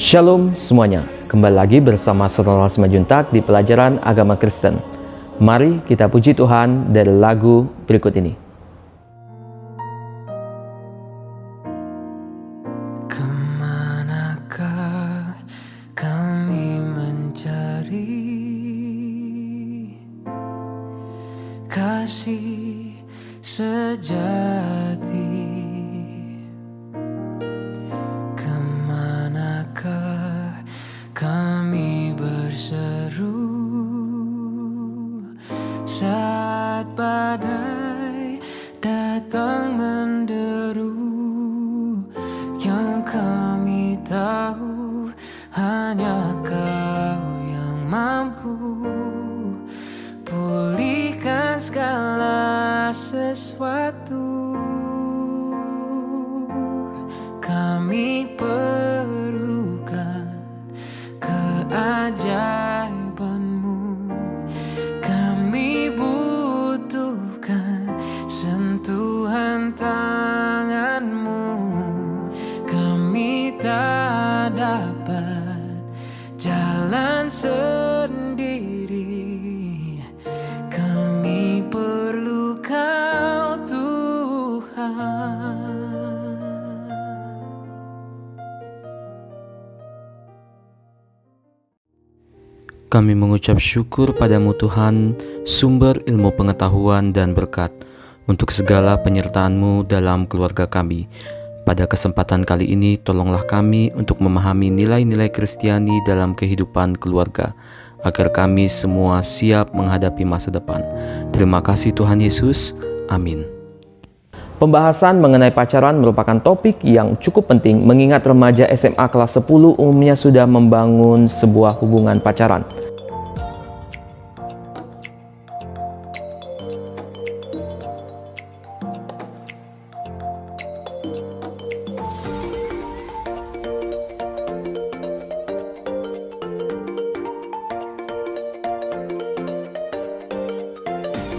Shalom semuanya, kembali lagi bersama Saudara Simajuntak di pelajaran agama Kristen. Mari kita puji Tuhan dari lagu berikut ini. Kemanakah kami mencari kasih sejati? Kemanakah kami berseru saat badai datang menderu? Yang kami tahu hanya Kau yang mampu pulihkan segala sesuatu. Kami perlukan keajaiban-Mu, kami butuhkan sentuhan tangan-Mu. Kami tak dapat jalan sendiri, kami perlu Kau Tuhan. Kami mengucap syukur padamu Tuhan, sumber ilmu pengetahuan dan berkat, untuk segala penyertaan-Mu dalam keluarga kami. Pada kesempatan kali ini, tolonglah kami untuk memahami nilai-nilai Kristiani dalam kehidupan keluarga, agar kami semua siap menghadapi masa depan. Terima kasih Tuhan Yesus. Amin. Pembahasan mengenai pacaran merupakan topik yang cukup penting, mengingat remaja SMA kelas 10 umumnya sudah membangun sebuah hubungan pacaran.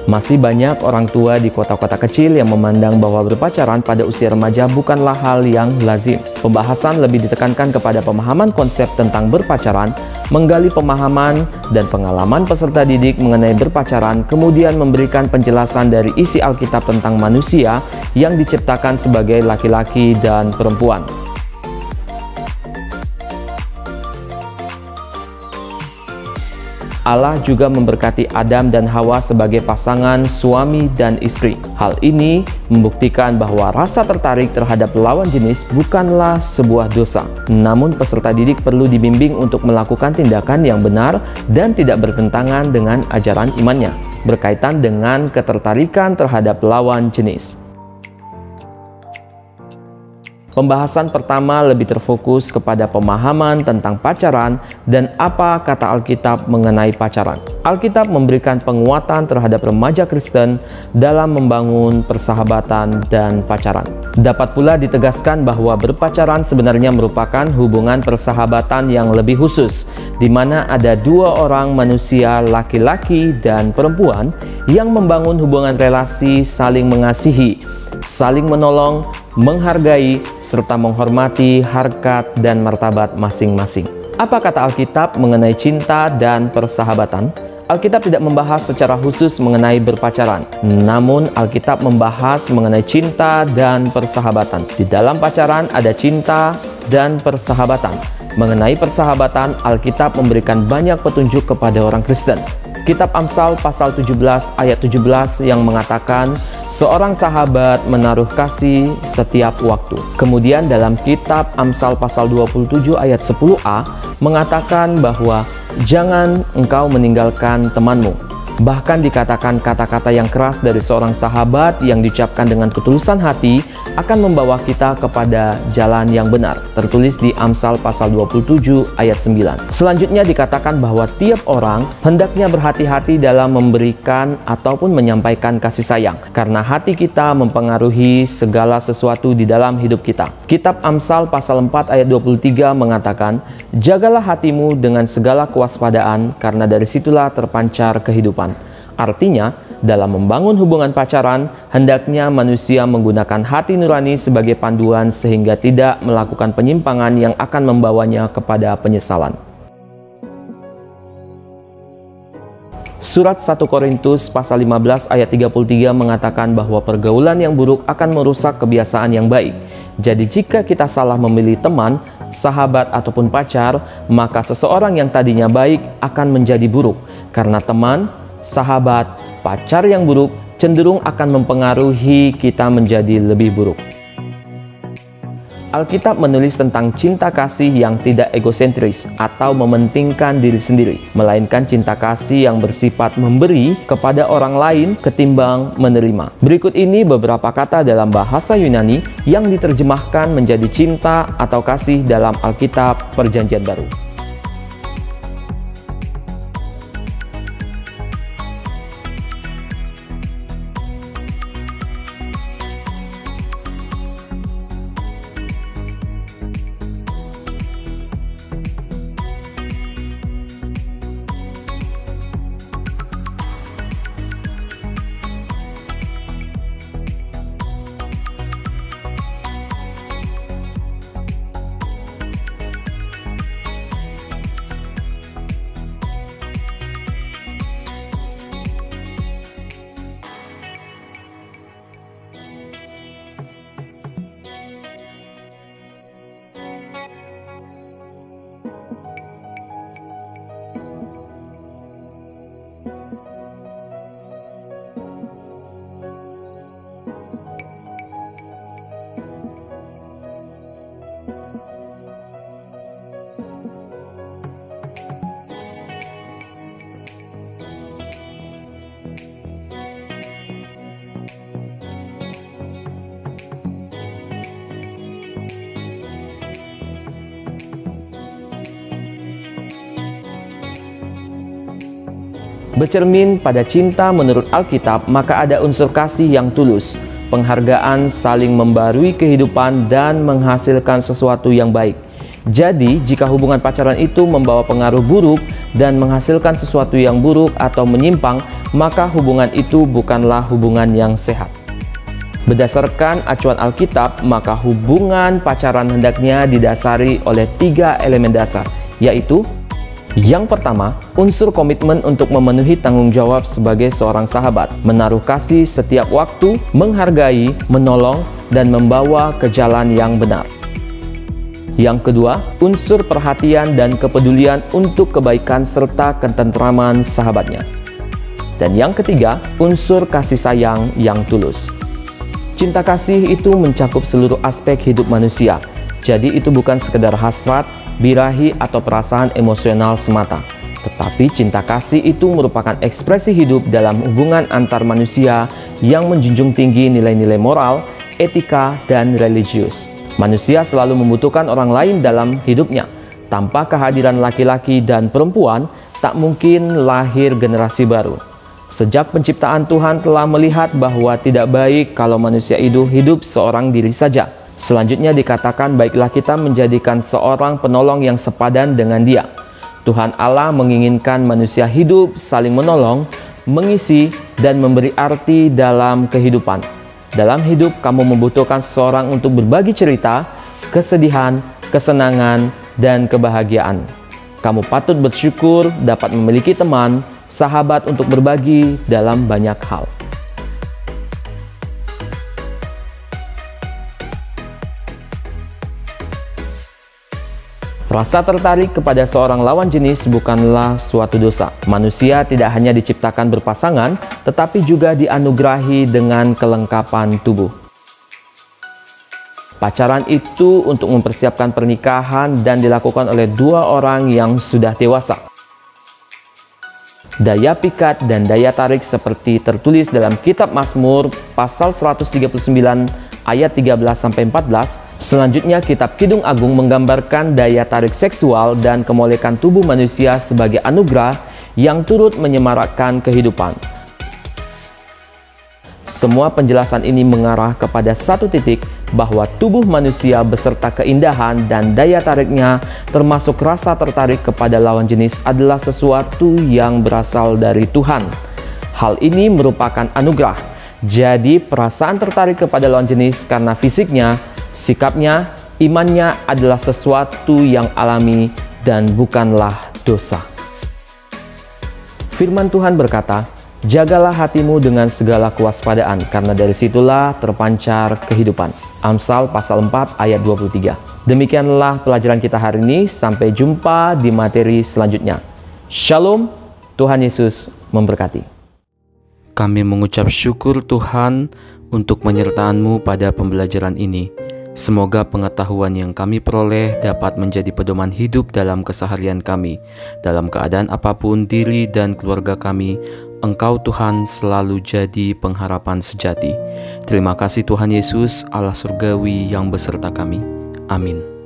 Masih banyak orang tua di kota-kota kecil yang memandang bahwa berpacaran pada usia remaja bukanlah hal yang lazim. Pembahasan lebih ditekankan kepada pemahaman konsep tentang berpacaran, menggali pemahaman dan pengalaman peserta didik mengenai berpacaran, kemudian memberikan penjelasan dari isi Alkitab tentang manusia yang diciptakan sebagai laki-laki dan perempuan. Allah juga memberkati Adam dan Hawa sebagai pasangan suami dan istri. Hal ini membuktikan bahwa rasa tertarik terhadap lawan jenis bukanlah sebuah dosa. Namun peserta didik perlu dibimbing untuk melakukan tindakan yang benar dan tidak bertentangan dengan ajaran imannya, berkaitan dengan ketertarikan terhadap lawan jenis. Pembahasan pertama lebih terfokus kepada pemahaman tentang pacaran dan apa kata Alkitab mengenai pacaran. Alkitab memberikan penguatan terhadap remaja Kristen dalam membangun persahabatan dan pacaran. Dapat pula ditegaskan bahwa berpacaran sebenarnya merupakan hubungan persahabatan yang lebih khusus, di mana ada dua orang manusia, laki-laki dan perempuan, yang membangun hubungan relasi saling mengasihi, saling menolong, menghargai, serta menghormati harkat dan martabat masing-masing. Apa kata Alkitab mengenai cinta dan persahabatan? Alkitab tidak membahas secara khusus mengenai berpacaran, namun Alkitab membahas mengenai cinta dan persahabatan. Di dalam pacaran ada cinta dan persahabatan. Mengenai persahabatan, Alkitab memberikan banyak petunjuk kepada orang Kristen. Kitab Amsal pasal 17 ayat 17 yang mengatakan seorang sahabat menaruh kasih setiap waktu. Kemudian dalam kitab Amsal pasal 27 ayat 10a mengatakan bahwa jangan engkau meninggalkan temanmu. Bahkan dikatakan kata-kata yang keras dari seorang sahabat yang diucapkan dengan ketulusan hati akan membawa kita kepada jalan yang benar. Tertulis di Amsal pasal 27 ayat 9. Selanjutnya dikatakan bahwa tiap orang hendaknya berhati-hati dalam memberikan ataupun menyampaikan kasih sayang, karena hati kita mempengaruhi segala sesuatu di dalam hidup kita. Kitab Amsal pasal 4 ayat 23 mengatakan, jagalah hatimu dengan segala kewaspadaan, karena dari situlah terpancar kehidupan. Artinya, Dalam membangun hubungan pacaran, hendaknya manusia menggunakan hati nurani sebagai panduan sehingga tidak melakukan penyimpangan yang akan membawanya kepada penyesalan. Surat 1 Korintus pasal 15 ayat 33 mengatakan bahwa pergaulan yang buruk akan merusak kebiasaan yang baik. Jadi jika kita salah memilih teman, sahabat ataupun pacar, maka seseorang yang tadinya baik akan menjadi buruk. Karena teman, sahabat, pacar yang buruk cenderung akan mempengaruhi kita menjadi lebih buruk. Alkitab menulis tentang cinta kasih yang tidak egosentris atau mementingkan diri sendiri, melainkan cinta kasih yang bersifat memberi kepada orang lain ketimbang menerima. Berikut ini beberapa kata dalam bahasa Yunani yang diterjemahkan menjadi cinta atau kasih dalam Alkitab Perjanjian Baru. Bercermin pada cinta menurut Alkitab, maka ada unsur kasih yang tulus, penghargaan, saling membarui kehidupan, dan menghasilkan sesuatu yang baik. Jadi, jika hubungan pacaran itu membawa pengaruh buruk dan menghasilkan sesuatu yang buruk atau menyimpang, maka hubungan itu bukanlah hubungan yang sehat. Berdasarkan acuan Alkitab, maka hubungan pacaran hendaknya didasari oleh 3 elemen dasar, yaitu yang pertama, unsur komitmen untuk memenuhi tanggung jawab sebagai seorang sahabat, menaruh kasih setiap waktu, menghargai, menolong, dan membawa ke jalan yang benar. Yang kedua, unsur perhatian dan kepedulian untuk kebaikan serta ketentraman sahabatnya. Dan yang ketiga, unsur kasih sayang yang tulus. Cinta kasih itu mencakup seluruh aspek hidup manusia. Jadi itu bukan sekedar hasrat, birahi atau perasaan emosional semata, tetapi cinta kasih itu merupakan ekspresi hidup dalam hubungan antar manusia yang menjunjung tinggi nilai-nilai moral, etika, dan religius. Manusia selalu membutuhkan orang lain dalam hidupnya. Tanpa kehadiran laki-laki dan perempuan, tak mungkin lahir generasi baru. Sejak penciptaan, Tuhan telah melihat bahwa tidak baik kalau manusia itu hidup seorang diri saja. Selanjutnya dikatakan, baiklah kita menjadikan seorang penolong yang sepadan dengan dia. Tuhan Allah menginginkan manusia hidup saling menolong, mengisi, dan memberi arti dalam kehidupan. Dalam hidup, kamu membutuhkan seseorang untuk berbagi cerita, kesedihan, kesenangan, dan kebahagiaan. Kamu patut bersyukur dapat memiliki teman, sahabat untuk berbagi dalam banyak hal. Rasa tertarik kepada seorang lawan jenis bukanlah suatu dosa. Manusia tidak hanya diciptakan berpasangan, tetapi juga dianugerahi dengan kelengkapan tubuh. Pacaran itu untuk mempersiapkan pernikahan dan dilakukan oleh 2 orang yang sudah dewasa. Daya pikat dan daya tarik seperti tertulis dalam kitab Mazmur pasal 139 ayat 13-14. Selanjutnya, kitab Kidung Agung menggambarkan daya tarik seksual dan kemolekan tubuh manusia sebagai anugerah yang turut menyemarakkan kehidupan. Semua penjelasan ini mengarah kepada satu titik, bahwa tubuh manusia beserta keindahan dan daya tariknya, termasuk rasa tertarik kepada lawan jenis, adalah sesuatu yang berasal dari Tuhan. Hal ini merupakan anugerah. Jadi perasaan tertarik kepada lawan jenis karena fisiknya, sikapnya, imannya adalah sesuatu yang alami dan bukanlah dosa. Firman Tuhan berkata, "Jagalah hatimu dengan segala kewaspadaan, karena dari situlah terpancar kehidupan." Amsal pasal 4 ayat 23. Demikianlah pelajaran kita hari ini. Sampai jumpa di materi selanjutnya. Shalom, Tuhan Yesus memberkati. Kami mengucap syukur Tuhan untuk penyertaan-Mu pada pembelajaran ini. Semoga pengetahuan yang kami peroleh dapat menjadi pedoman hidup dalam keseharian kami. Dalam keadaan apapun diri dan keluarga kami, Engkau Tuhan selalu jadi pengharapan sejati. Terima kasih Tuhan Yesus, Allah surgawi yang beserta kami. Amin.